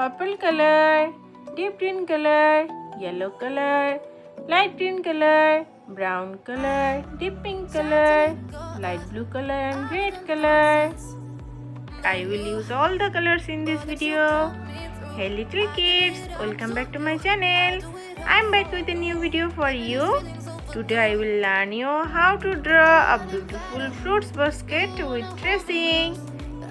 purple color, deep green color, yellow color, light green color, brown color, deep pink color, light blue color and red color. I will use all the colors in this video. Hey little kids, welcome back to my channel. I am back with a new video for you. Today I will learn you how to draw a beautiful fruits basket with tracing.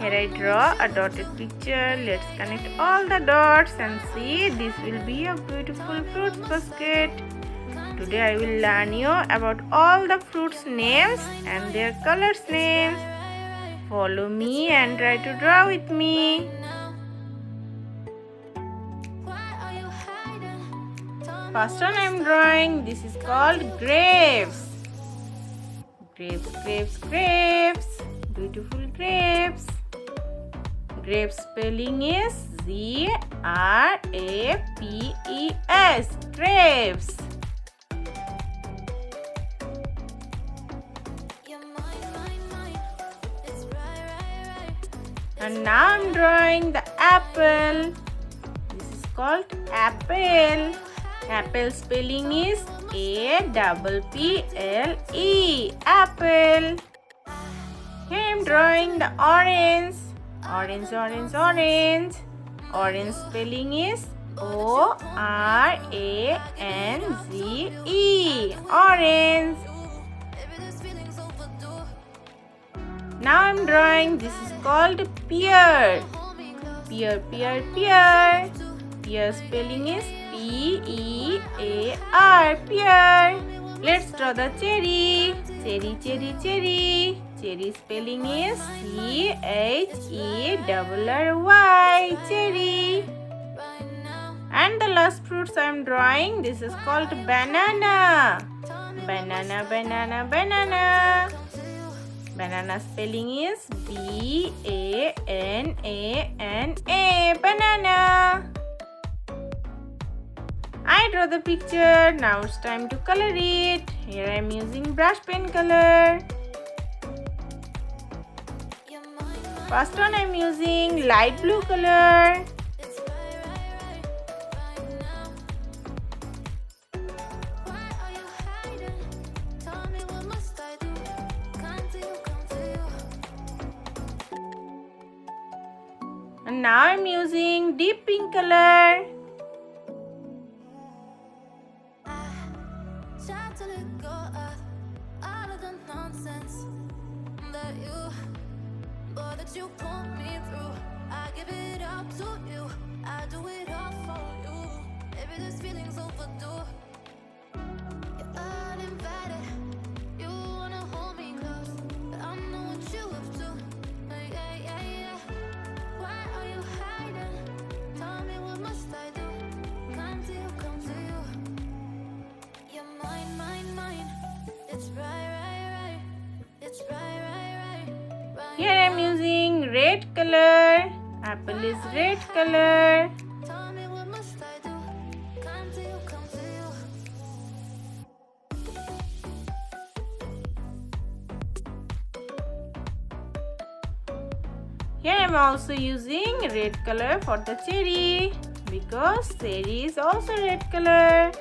Here I draw a dotted picture. Let's connect all the dots and see this will be a beautiful fruits basket. Today I will learn you about all the fruits names and their colors names. Follow me and try to draw with me. First one I am drawing, this is called grapes. Grapes, grapes, grapes. Beautiful grapes. Grapes spelling is G-R-A-P-E-S. Grapes. And now I am drawing the apple. This is called apple. Apple spelling is A-P-P-L-E. Apple. Here I am drawing the orange. Orange, orange, orange. Orange spelling is O-R-A-N-G-E. Orange. Now I am drawing, this is called pear. Pear, pear, pear. Pear spelling is P-E-A-R. Pear. Let's draw the cherry. Cherry, cherry, cherry. Cherry spelling is C-H-E-R-R-Y. Cherry. And the last fruits I am drawing, this is called banana. Banana, banana, banana. Banana spelling is B-A-N-A-N-A. Banana. I draw the picture. Now it's time to color it. Here I am using brush pen color. First one I am using light blue color. And now I am using deep pink color. You pull me through. I give it up to you. I do it all for you. Maybe this feeling's overdue. You're uninvited. You wanna hold me close, but I know what you have to. Yeah, yeah, yeah. Why are you hiding? Tell me what must I do? Come to you, come to you. You're mine, mine, mine. It's right, right, right. It's right, right, right. Here I am using red color. Apple is red color. Tell me what must I do? Come to you, come to you. Here I am also using red color for the cherry because cherry is also red color.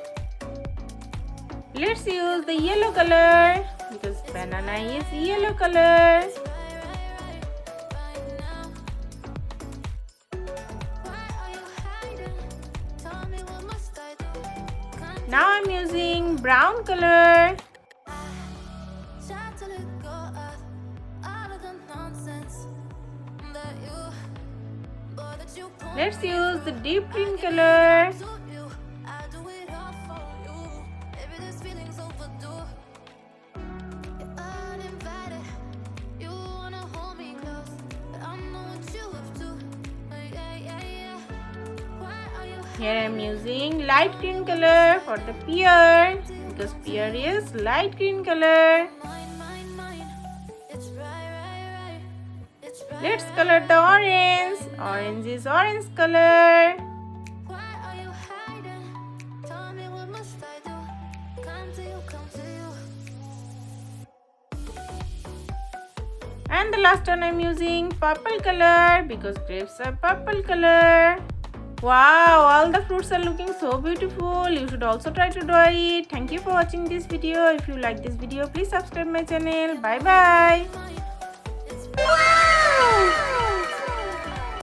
Let's use the yellow color because banana is yellow color. Now I'm using brown color. Let's use the deep green color. Here I am using light green color for the pear because pear is light green color. Let's color the orange. Orange is orange color. And the last one I'm using purple color because grapes are purple color. Wow, all the fruits are looking so beautiful. You should also try to draw it. Thank you for watching this video. If you like this video, please subscribe my channel. Bye bye. Wow!